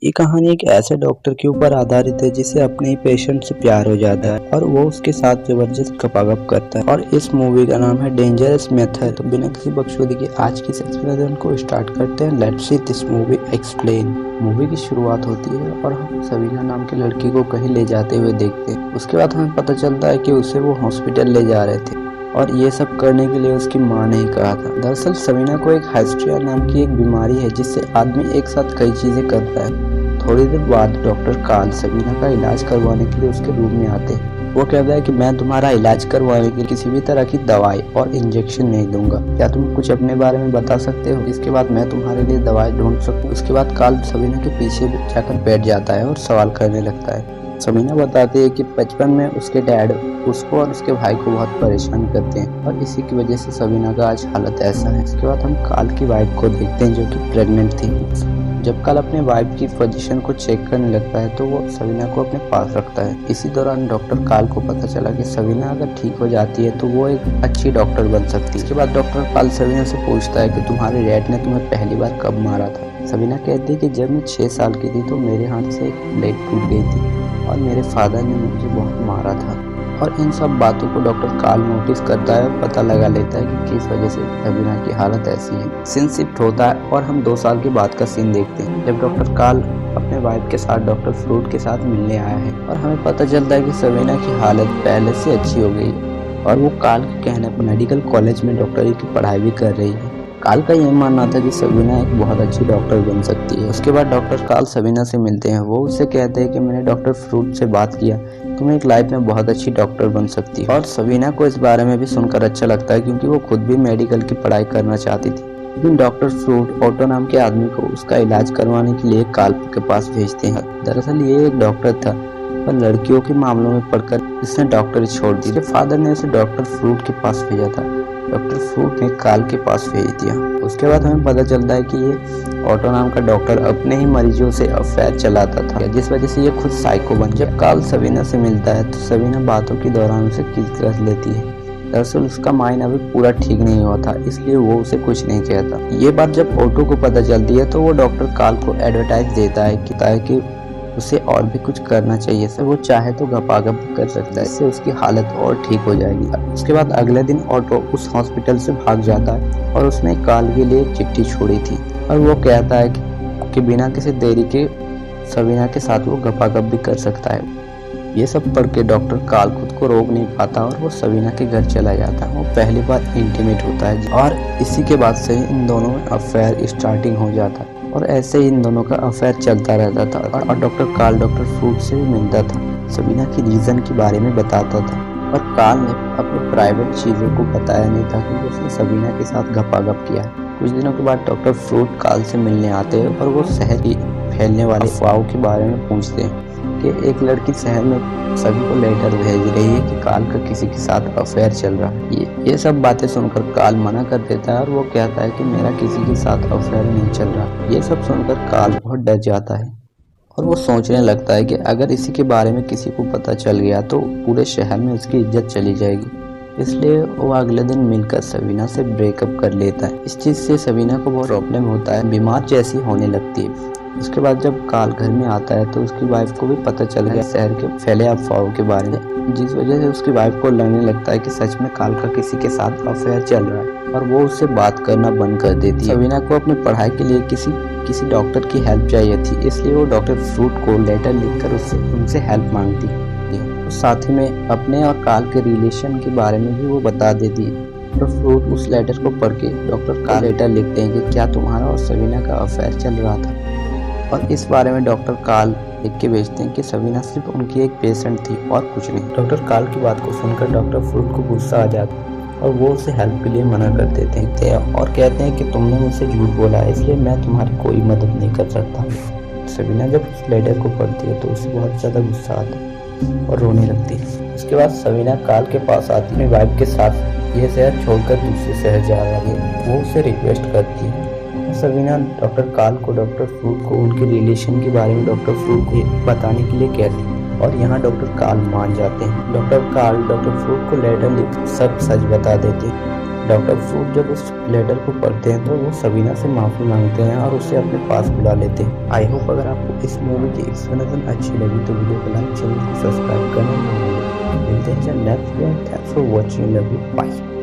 ये कहानी एक ऐसे डॉक्टर के ऊपर आधारित है जिसे अपने ही पेशेंट से प्यार हो जाता है और वो उसके साथ जबरदस्त गपागप करता है। और इस मूवी का नाम है डेंजरस मेथड। तो बिना किसी बकचोदी के आज की एक्सप्लेनेशन को स्टार्ट करते हैं। Let's see this movie explain. Movie की शुरुआत होती है और हम सबीना नाम की लड़की को कहीं ले जाते हुए देखते हैं। उसके बाद हमें पता चलता है कि उसे वो हॉस्पिटल ले जा रहे थे और ये सब करने के लिए उसकी माँ ने ही कहा था। दरअसल सबीना को एक हाइस्ट्रिया नाम की एक बीमारी है जिससे आदमी एक साथ कई चीजें करता है। थोड़ी देर बाद डॉक्टर कार्ल सबीना का इलाज करवाने के लिए उसके रूम में आते हैं। वो कहता है कि मैं तुम्हारा इलाज करवाने के लिए किसी भी तरह की दवाई और इंजेक्शन नहीं दूंगा, क्या तुम कुछ अपने बारे में बता सकते हो? इसके बाद मैं तुम्हारे लिए दवाई ढूंढ सकूं। उसके बाद कार्ल सबीना के पीछे जाकर बैठ जाता है और सवाल करने लगता है। सबीना बताती है कि बचपन में उसके डैड उसको और उसके भाई को बहुत परेशान करते हैं और इसी की वजह से सबीना का आज हालत ऐसा है। इसके बाद हम कार्ल की वाइफ को देखते हैं जो कि प्रेग्नेंट थी। जब कार्ल अपने वाइफ की पोजीशन को चेक करने लगता है तो वो सबीना को अपने पास रखता है। इसी दौरान डॉक्टर कार्ल को पता चला कि सबीना अगर ठीक हो जाती है तो वो एक अच्छी डॉक्टर बन सकती है। इसके बाद डॉक्टर कार्ल सबीना से पूछता है कि तुम्हारे डैड ने तुम्हें पहली बार कब मारा था? सबीना कहती है कि जब मैं 6 साल की थी तो मेरे हाथ से एक प्लेट टूट गई थी और मेरे फादर ने मुझे बहुत मारा था। और इन सब बातों को डॉक्टर कार्ल नोटिस करता है और पता लगा लेता है कि किस वजह से सबीना की हालत ऐसी है। सीन शिफ्ट होता है और हम 2 साल के बाद का सीन देखते हैं जब डॉक्टर कार्ल अपने वाइफ के साथ डॉक्टर फ्रूट के साथ मिलने आया है और हमें पता चलता है कि सबीना की हालत पहले से अच्छी हो गई और वो कार्ल के कहने पर मेडिकल कॉलेज में डॉक्टरी की पढ़ाई भी कर रही है। कार्ल का ये मानना था कि सबीना एक बहुत अच्छी डॉक्टर बन सकती है। उसके बाद डॉक्टर कार्ल सबीना से मिलते हैं। वो उससे कहते हैं कि मैंने डॉक्टर फ्रूट से बात किया, तुम एक लाइफ में बहुत अच्छी डॉक्टर बन सकती है। और सबीना को इस बारे में भी सुनकर अच्छा लगता है क्योंकि वो खुद भी मेडिकल की पढ़ाई करना चाहती थी। लेकिन डॉक्टर फ्रूट ऑटो नाम के आदमी को उसका इलाज करवाने के लिए कार्ल के पास भेजते हैं। दरअसल ये एक डॉक्टर था पर लड़कियों के मामलों में पढ़कर इसने डॉक्टरी छोड़ दी। उसके फादर ने उसे डॉक्टर फ्रूट के पास भेजा था। डॉक्टर फ्रूट ने कार्ल के पास भेज दिया। उसके बाद हमें पता चलता है कि ये ऑटो नाम का डॉक्टर अपने ही मरीजों से अफेयर चलाता था जिस वजह से ये खुद साइको बन। जब कार्ल सबीना से मिलता है तो सबीना बातों के दौरान उसे किस कर लेती है। दरअसल उसका माइंड अभी पूरा ठीक नहीं हुआ था इसलिए वो उसे कुछ नहीं कहता। ये बात जब ऑटो को पता चलती है तो वो डॉक्टर कार्ल को एडवर्टाइज देता है कि उसे और भी कुछ करना चाहिए। से वो चाहे तो गपागप कर सकता है, इससे उसकी हालत और ठीक हो जाएगी। उसके बाद अगले दिन ऑटो उस हॉस्पिटल से भाग जाता है और उसने कार्ल के लिए एक चिट्ठी छोड़ी थी और वो कहता है कि बिना किसी देरी के सबीना के साथ वो गपागप भी कर सकता है। ये सब पढ़ के डॉक्टर कार्ल खुद को रोक नहीं पाता और वो सबीना के घर चला जाता है। वो पहली बार इंटीमेट होता है और इसी के बाद से इन दोनों में अफेयर स्टार्टिंग हो जाता है और ऐसे ही इन दोनों का अफेयर चलता रहता था। और डॉक्टर कार्ल डॉक्टर फ्रूट से भी मिलता था, सबीना की रीजन के बारे में बताता था और कार्ल ने अपने प्राइवेट चीज़ों को बताया नहीं था कि उसने सबीना के साथ गपागप किया। कुछ दिनों के बाद डॉक्टर फ्रूट कार्ल से मिलने आते हैं और वो शहर की फैलने वाले अफवाहों के बारे में पूछते हैं कि एक लड़की शहर में सभी को लेटर भेज रही है कि कार्ल का किसी के साथ अफेयर चल रहा है। ये सब बातें सुनकर कार्ल मना कर देता है और वो कहता है कि मेरा किसी के साथ अफेयर नहीं चल रहा। ये सब सुनकर कार्ल बहुत डर जाता है और वो सोचने लगता है कि अगर इसी के बारे में किसी को पता चल गया तो पूरे शहर में उसकी इज्जत चली जाएगी। इसलिए वो अगले दिन मिलकर सबीना से ब्रेकअप कर लेता है। इस चीज़ से सबीना को बहुत प्रॉब्लम होता है, बीमार जैसी होने लगती है। उसके बाद जब कार्ल घर में आता है तो उसकी वाइफ को भी पता चल गया शहर के फैले अफवाहों के बारे में, जिस वजह से उसकी वाइफ को लगने लगता है कि सच में कार्ल का किसी के साथ अफेयर चल रहा है और वो उससे बात करना बंद कर देती है। सबीना को अपनी पढ़ाई के लिए किसी डॉक्टर की हेल्प चाहिए थी इसलिए वो डॉक्टर फ्रूट को लेटर लिखकर उनसे हेल्प मांगती है। साथ ही में अपने और कार्ल के रिलेशन के बारे में भी वो बता देती है। डॉक्टर फ्रूट उस लेटर को पढ़ के डॉक्टर कार्ल लेटर लिखते हैं कि क्या तुम्हारा और सबीना का अफेयर चल रहा था, और इस बारे में डॉक्टर कार्ल लिख के भेजते हैं कि सबीना सिर्फ उनकी एक पेशेंट थी और कुछ नहीं। डॉक्टर कार्ल की बात को सुनकर डॉक्टर फ्रूट को गुस्सा आ जाता है और वो उसे हेल्प के लिए मना कर देते हैं और कहते हैं कि तुमने मुझसे झूठ बोला है इसलिए मैं तुम्हारी कोई मदद नहीं कर सकता। सबीना जब उस लेटर को पढ़ती है तो उसे बहुत ज़्यादा गुस्सा आता है और रोने लगती है। उसके बाद सबीना कार्ल के पास आती है, अपनी वाइफ के साथ ये शहर छोड़कर दूसरे शहर जा रही है। वो उसे रिक्वेस्ट करती है। सबीना डॉक्टर कार्ल को डॉक्टर फ्रूट को उनके रिलेशन के बारे में डॉक्टर फ्रूट को बताने के लिए कहती है और यहाँ डॉक्टर कार्ल मान जाते हैं। डॉक्टर कार्ल डॉक्टर फ्रूट को लेटर लिख सब सच बता देते हैं। डॉक्टर फ्रूट जब उस लेटर को पढ़ते हैं तो वो सबीना से माफ़ी मांगते हैं और उसे अपने पास बुला लेते हैं। आई होप अगर आपको इस मूवी की एक्सप्लेनेशन अच्छी लगी तो वीडियो को लाइक, चैनल को सब्सक्राइब करना ना भूलें। मिलते हैं next video. Thanks for watching. Love you. Bye.